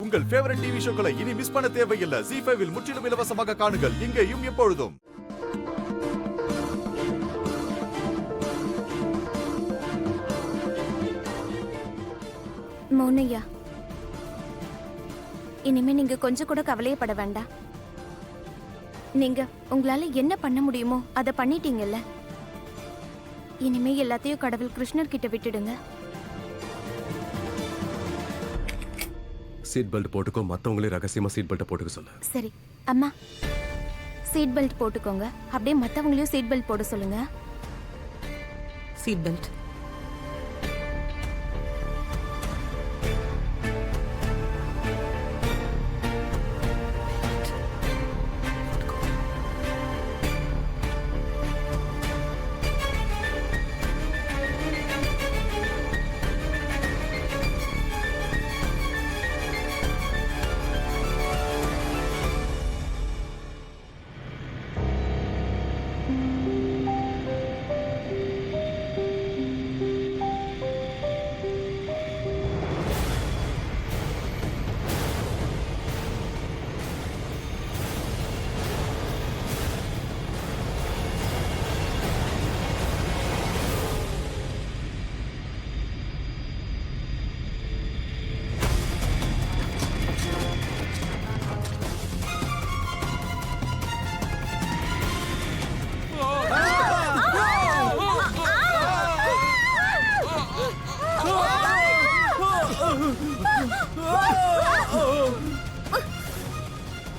உங்கள் favourite TV ஷோக்களை இனி miss பண்ண தேவையில்லை. ZEE5 இல் முற்றிலும் இலவசமாக காணுங்கள், இங்கேயும் எப்பொழுதும். மௌனையா, இனிமே நீங்க கொஞ்சம் கூட கவலையப்பட வேண்டாம். நீங்க உங்களால என்ன பண்ண முடியுமோ அதை பண்ணிட்டீங்கல்ல. இனிமே எல்லாத்தையும் கடவுள் கிருஷ்ணர் கிட்ட விட்டுடுங்க. சீட் பெல்ட் போட்டுக்கோ, மத்தவங்களே ரகசியமா சீட் பெல்ட் போட்டுக்க சொல்லு. சரி அம்மா, சீட் பெல்ட் போட்டுக்கோங்க. அப்படியே மத்தவங்களையும் சீட் பெல்ட் போட சொல்லுங்க. Seat belt.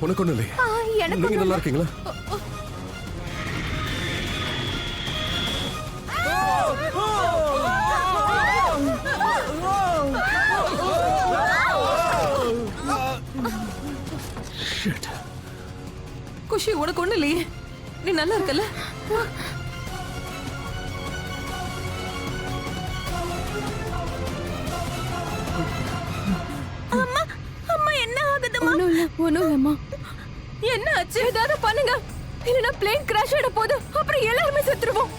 உனக்கு ஒண்ணு இல்லையே? நீங்க நல்லா இருக்கீங்களா? குஷி, உனக்கு ஒண்ணு இல்லையே? நீ நல்லா இருக்கல? அம்மா, அம்மா என்ன ஆகுதுமா? ஒண்ணும் இல்லம்மா. என்ன ஆச்சு? ஏதாவது பண்ணுங்க, இல்லைன்னா பிளேன் கிராஷ் ஆயிட போகுது. அப்புறம் எல்லாருமே செத்துருவோம்.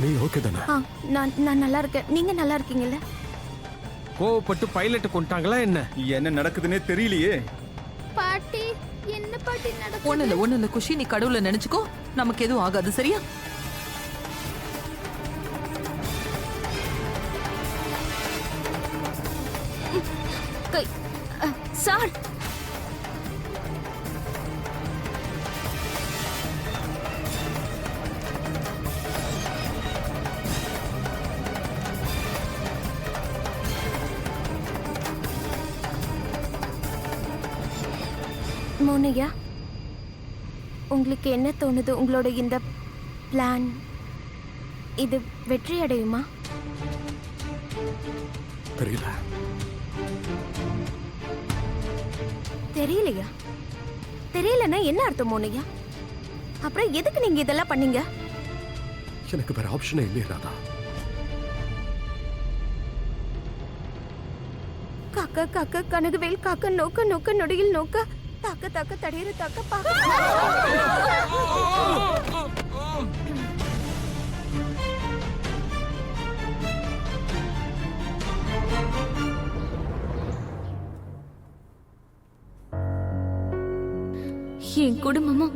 நீ ஓகே தானே? நான் நல்லா இருக்கேன். நீங்க நல்லா இருக்கீங்கல்ல? கோவப்பட்டு பைலட் கொண்டாங்களா என்ன? என்ன நடக்குதுன்னே தெரியலையே. பாட்டி, என்ன பாட்டி நடக்குது? ஒண்ணு இல்ல குஷி, நீ கடவுளை நினைச்சுக்கோ, நமக்கு எதுவும் ஆகாது. சரியா? சார், மோனையா, உங்களுக்கு என்ன தோணுது? உங்களோட இந்த பிளான் இது வெற்றி அடையுமா? தெரியல. தெரியலையா? தெரியலன்னா என்ன அர்த்தம் மோனையா? அப்புறம் எதுக்கு நீங்க இதெல்லாம் பண்ணீங்க? எனக்கு வேற ஆப்ஷனே இல்லையே ராதா. காக்க காக்க கனகுவேல் காக்க நோக்க நோக்க நொடியில் நோக்க தாக்க தாக்க தடையிற தாக்க பாக்க. என் குடும்பமும்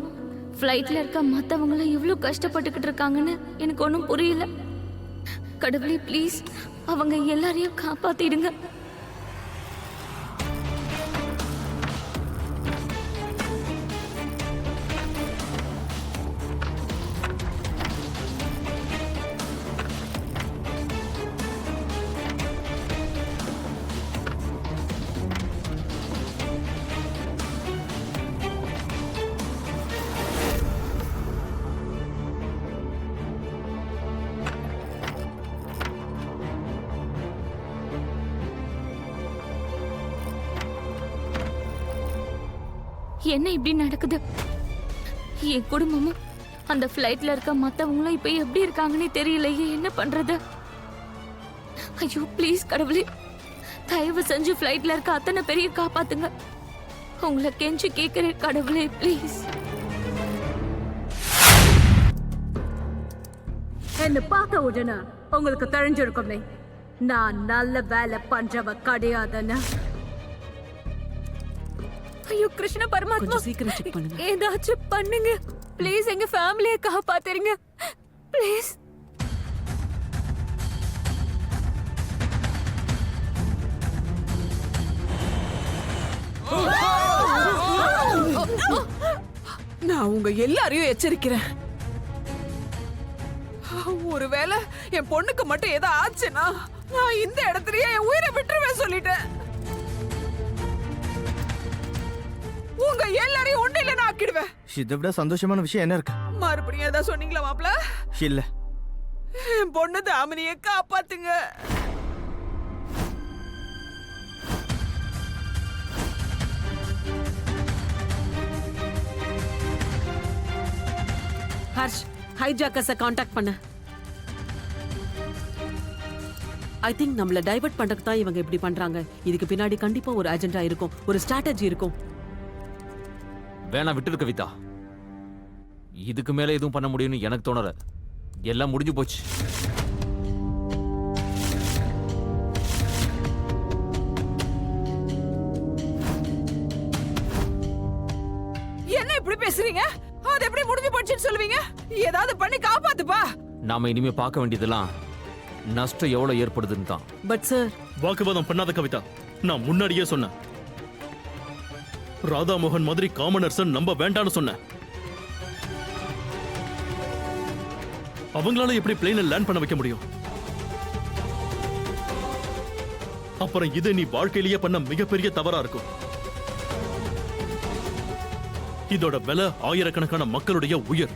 ஃப்ளைட்ல இருக்க மத்தவங்களும் எவ்வளவு கஷ்டப்பட்டுக்கிட்டு இருக்காங்கன்னு எனக்கு ஒன்றும் புரியல. கடவுளே ப்ளீஸ், அவங்க எல்லாரையும் காப்பாத்திடுங்க. என்ன இப்படி நடக்குது? என் குடும்பமும் அந்த ஃப்ளைட்ல இருக்க மத்தவங்களும் இப்ப எப்படி இருக்காங்கன்னே தெரியலையே. என்ன பண்றது? ஐயோ ப்ளீஸ் கடவுளே, தயவு செஞ்சு ஃப்ளைட்ல இருக்க அத்தனை பேரைய காப்பாத்துங்க. உங்களை கெஞ்சி கேட்கிறேன் கடவுளே, ப்ளீஸ். என்ன பார்த்த உடனே உங்களுக்கு தெரிஞ்சிருக்குமே நான் நல்ல வேலை பண்றவ கிடையாதுன்னு. ஐயோ கிருஷ்ண பரமாத்மா, சீக்கிரம் செக் பண்ணுங்க. ஏதாச்சும் பண்ணுங்க ப்ளீஸ். எங்க ஃபேமிலியை காப்பாத்துறீங்க ப்ளீஸ். நான் உங்க எல்லாரையும் எச்சரிக்கிறேன். ஒருவேளை என் பொண்ணுக்கு மட்டும் ஏதோ ஆச்சுன்னா நான் இந்த இடத்துலயே என் உயிரை விட்டுருவேன் சொல்லிட்டேன். உங்க எல்லாரையும் ஒண்ணு இல்லைன்னு ஆக்கிடுவேன். இதை விட சந்தோஷமான விஷயம் என்ன இருக்கு? மறுபடியும் ஏதாவது சொன்னீங்களா மாப்ள? இல்ல, என் பொண்ணு தாமினியை காப்பாத்துங்க. ஹர்ஷ், ஹைஜாக்கர்ஸை காண்டாக்ட் பண்ண. ஐ திங்க் நம்மள டைவர்ட் பண்றதுக்கு தான் இவங்க இப்படி பண்றாங்க. இதுக்கு பின்னாடி கண்டிப்பா ஒரு அஜெண்டா இருக்கும், ஒரு ஸ்ட்ராட்டஜி இருக்கும். வேணா விட்டுரு கவிதா, இதுக்கு மேல எதுவும் பண்ண முடியும்னு எனக்கு தோணல. எல்லாம் முடிஞ்சு போச்சு. என்ன இப்படி பேசுறீங்க? அது எப்படி முடிஞ்சு போச்சுன்னு சொல்லுவீங்க? ஏதாவது பண்ணி காப்பாத்துப்பா. நாம இனிமே பார்க்க வேண்டியதெல்லாம் நஷ்டம் எவ்வளவு ஏற்படுதுன்னு தான். பட் சார், வாக்குவாதம் பண்ணாத கவிதா, நான் முன்னாடியே சொன்னேன். ராதா மோகன் மாதிரி காமனர்ஸன் நம்ப வேண்டாம்னு சொன்னேன். அவங்களால எப்படி பிளேனை லேண்ட் பண்ண வைக்க முடியும்? அப்புறம் இது நீ வாழ்க்கையிலேயே பண்ண மிகப்பெரிய தவறா இருக்கும். இதோட விலை ஆயிரக்கணக்கான மக்களுடைய உயிர்.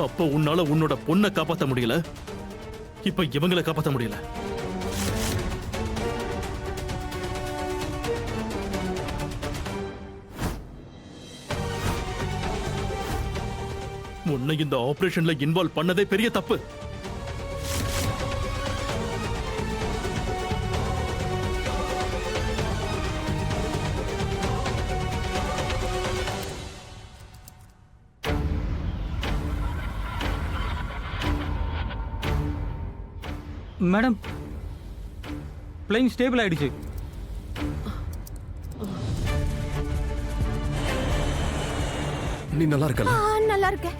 அப்போ உன்னால உன்னோட பொண்ணை காப்பாத்த முடியல, இப்ப இவங்களை காப்பாத்த முடியல. உன்னை இந்த ஆபரேஷன்ல இன்வால்வ் பண்ணதே பெரிய தப்பு. மேடம், பிளேன் ஸ்டேபிள் ஆயிடுச்சு. நீ நல்லா இருக்கல? நல்லா இருக்கேன்.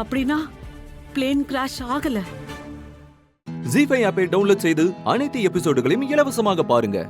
அப்படின்னா பிளேன் கிராஷ் ஆகல. ஜீ5 ஆப்பை டவுன்லோட் செய்து அனைத்து எபிசோடுகளையும் இலவசமாக பாருங்க.